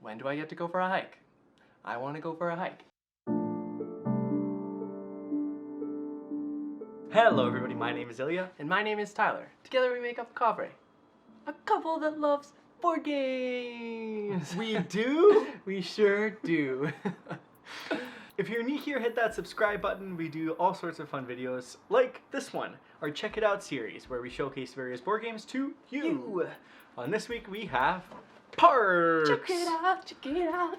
When do I get to go for a hike? I want to go for a hike. Hello everybody, my name is Ilya. And my name is Tyler. Together we make up kovray. A couple that loves board games. We do? We sure do. If you're new here, hit that subscribe button. We do all sorts of fun videos like this one, our Check It Out series, where we showcase various board games to you. On this week we have Parks. Check it out, check it out,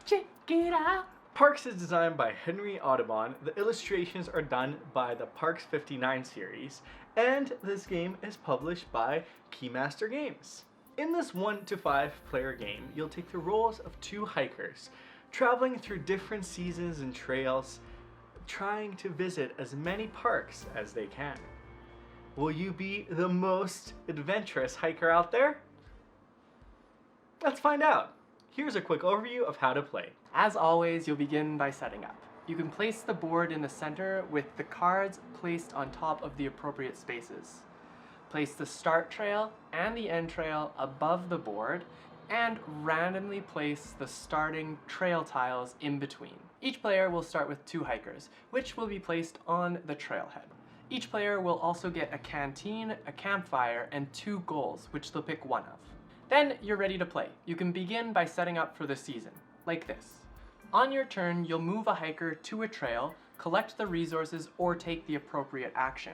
check it out. Parks is designed by Henry Audubon. The illustrations are done by the Parks 59 series, and this game is published by Keymaster Games. In this 1 to 5 player game, you'll take the roles of two hikers, traveling through different seasons and trails, trying to visit as many parks as they can. Will you be the most adventurous hiker out there? Let's find out. Here's a quick overview of how to play. As always, you'll begin by setting up. You can place the board in the center with the cards placed on top of the appropriate spaces. Place the start trail and the end trail above the board, and randomly place the starting trail tiles in between. Each player will start with 2 hikers, which will be placed on the trailhead. Each player will also get a canteen, a campfire, and 2 goals, which they'll pick one of. Then you're ready to play. You can begin by setting up for the season, like this. On your turn, you'll move a hiker to a trail, collect the resources, or take the appropriate action.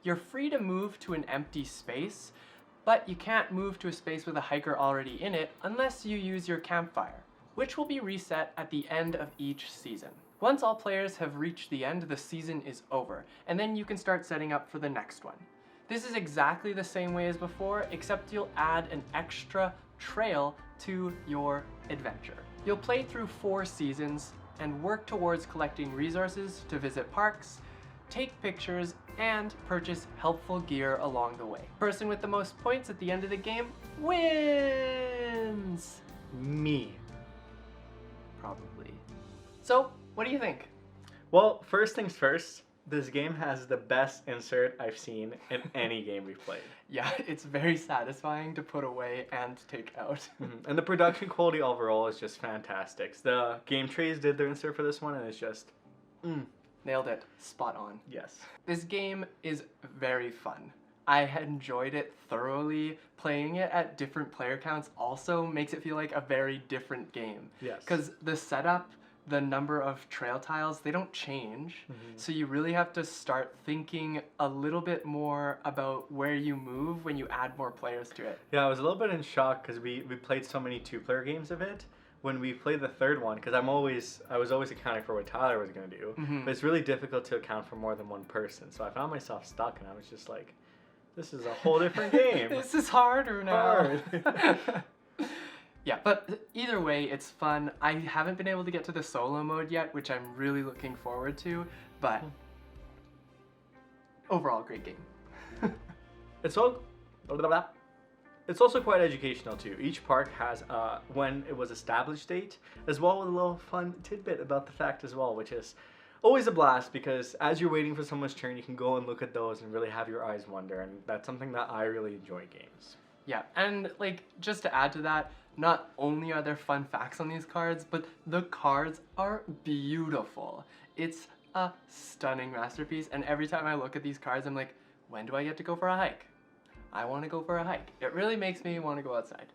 You're free to move to an empty space, but you can't move to a space with a hiker already in it unless you use your campfire, which will be reset at the end of each season. Once all players have reached the end, the season is over, and then you can start setting up for the next one. This is exactly the same way as before, except you'll add an extra trail to your adventure. You'll play through 4 seasons and work towards collecting resources to visit parks, take pictures, and purchase helpful gear along the way. Person with the most points at the end of the game wins! Me. Probably. So, what do you think? Well, first things first, this game has the best insert I've seen in any game we've played. Yeah, it's very satisfying to put away and take out. And the production quality overall is just fantastic. The Game Trays did their insert for this one, and it's just, Nailed it. Spot on. yes. This game is very fun. I had enjoyed it thoroughly. Playing it at different player counts also makes it feel like a very different game. Yes. Because the setup, the number of trail tiles, they don't change. So you really have to start thinking a little bit more about where you move when you add more players to it. Yeah, I was a little bit in shock because we played so many 2-player games of it. When we played the third one, because I was always accounting for what Tyler was going to do, but it's really difficult to account for more than one person. So I found myself stuck, and I was just like, this is a whole different game. This is harder now. Hard. Yeah, but either way, it's fun. I haven't been able to get to the solo mode yet, which I'm really looking forward to, but overall, great game. It's also quite educational too. Each park has when it was established date, as well with a little fun tidbit about the fact as well, which is always a blast because as you're waiting for someone's turn, you can go and look at those and really have your eyes wander, and that's something that I really enjoy in games. Yeah, and like just to add to that, not only are there fun facts on these cards, but the cards are beautiful. It's a stunning masterpiece, and every time I look at these cards, I'm like, when do I get to go for a hike? I want to go for a hike. It really makes me want to go outside.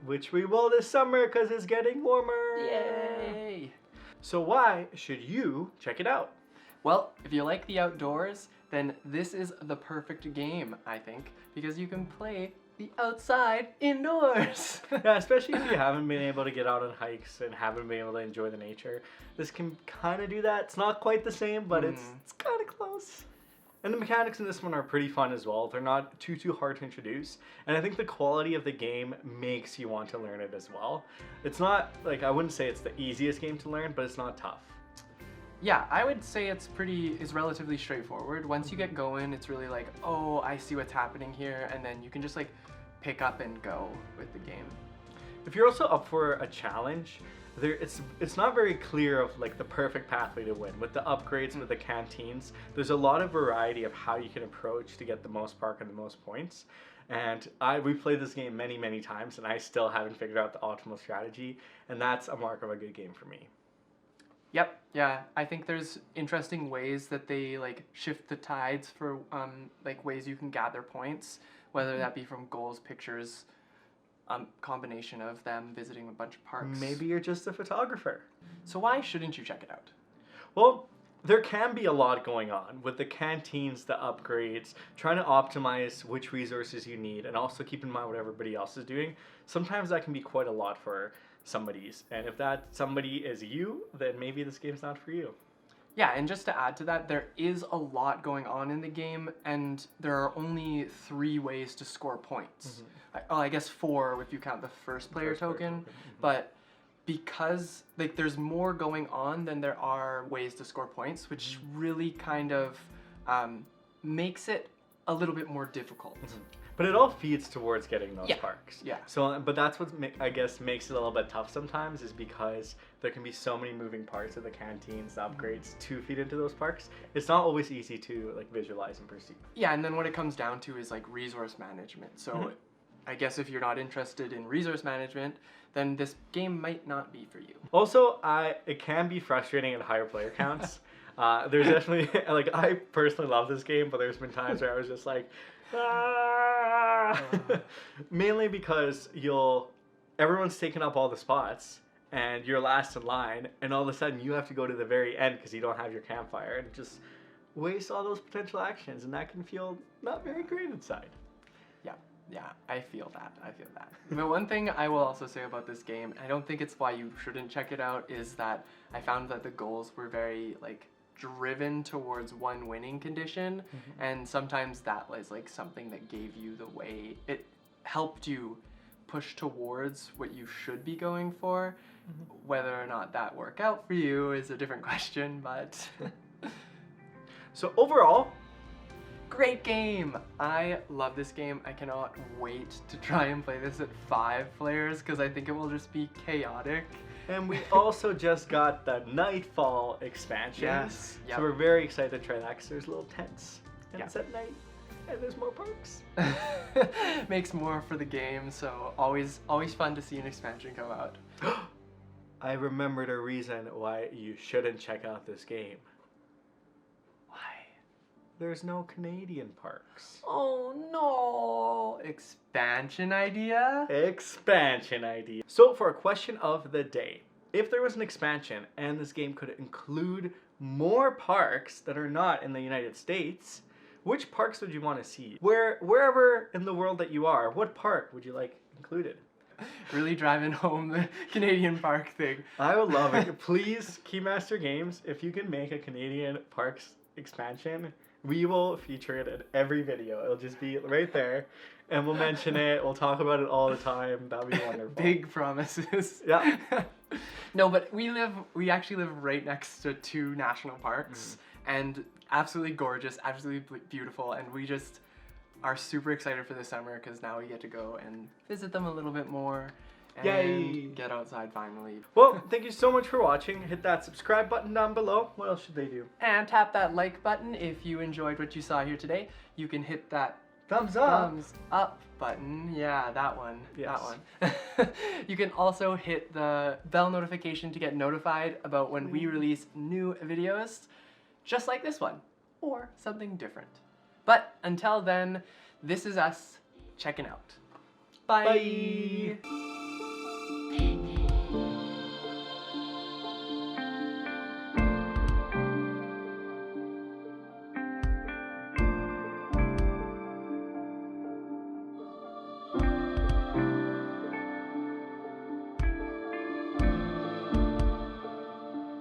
Which we will this summer because it's getting warmer. Yay! So why should you check it out? Well, if you like the outdoors, then this is the perfect game, I think, because you can play the outside indoors. Yeah, especially if you haven't been able to get out on hikes and haven't been able to enjoy the nature. This can kind of do that. It's not quite the same, but it's kind of close. And the mechanics in this one are pretty fun as well. They're not too hard to introduce. And I think the quality of the game makes you want to learn it as well. It's not, like, I wouldn't say it's the easiest game to learn, but it's not tough. Yeah, I would say it's relatively straightforward. Once you get going, it's really like, oh, I see what's happening here, and then you can just like pick up and go with the game. If you're also up for a challenge, it's not very clear of like the perfect pathway to win. With the upgrades, with the canteens, there's a lot of variety of how you can approach to get the most park and the most points. And we played this game many times, and I still haven't figured out the optimal strategy, and that's a mark of a good game for me. Yep, yeah. I think there's interesting ways that they like shift the tides for like ways you can gather points, whether that be from goals, pictures, combination of them visiting a bunch of parks. Maybe you're just a photographer. So why shouldn't you check it out? Well, there can be a lot going on with the canteens, the upgrades, trying to optimize which resources you need, and also keep in mind what everybody else is doing. Sometimes that can be quite a lot for somebody's, and if that somebody is you, then maybe this game's not for you. Yeah, and just to add to that, there is a lot going on in the game, and there are only 3 ways to score points. I guess 4 if you count the first player token, but because like there's more going on than there are ways to score points, which really kind of makes it a little bit more difficult. But it all feeds towards getting those parks. Yeah. So, but that's what I guess makes it a little bit tough sometimes, is because there can be so many moving parts of the canteens, the upgrades to feed into those parks. It's not always easy to like visualize and perceive. Yeah, and then what it comes down to is like resource management. So I guess if you're not interested in resource management, then this game might not be for you. Also, it can be frustrating at higher player counts. There's definitely, like, I personally love this game, but there's been times where I was just like, mainly because everyone's taking up all the spots, and you're last in line, and all of a sudden you have to go to the very end because you don't have your campfire, and just waste all those potential actions, and that can feel not very great inside. Yeah, I feel that. But one thing I will also say about this game, I don't think it's why you shouldn't check it out, is that I found that the goals were very like driven towards one winning condition, and sometimes that was like something that gave you the way, it helped you push towards what you should be going for. Whether or not that work out for you is a different question, but So overall, great game! I love this game. I cannot wait to try and play this at 5 players because I think it will just be chaotic. and we also just got the Nightfall expansion. Yes. So we're very excited to try that because there's little tents, and it's at night, and there's more parks. Makes more for the game, so always fun to see an expansion come out. I remembered a reason why you shouldn't check out this game. There's no Canadian parks. Oh no! Expansion idea? Expansion idea. So for a question of the day, if there was an expansion and this game could include more parks that are not in the United States, which parks would you want to see? Wherever in the world that you are, what park would you like included? Really driving home the Canadian park thing. I would love it. Please, Keymaster Games, if you can make a Canadian parks expansion, we will feature it in every video. It'll just be right there, and we'll mention it. We'll talk about it all the time. That'll be wonderful. Big promises. Yeah. No, but we actually live right next to 2 national parks, and absolutely gorgeous, absolutely beautiful, and we just are super excited for this summer because now we get to go and visit them a little bit more. And Yay! Get outside finally. Well, thank you so much for watching. Hit that subscribe button down below. What else should they do? And tap that like button if you enjoyed what you saw here today. You can hit that Thumbs up. thumbs up button. Yeah, that one. Yes. That one. You can also hit the bell notification to get notified about when we release new videos, just like this one, or something different. But until then, this is us checking out. Bye. Bye.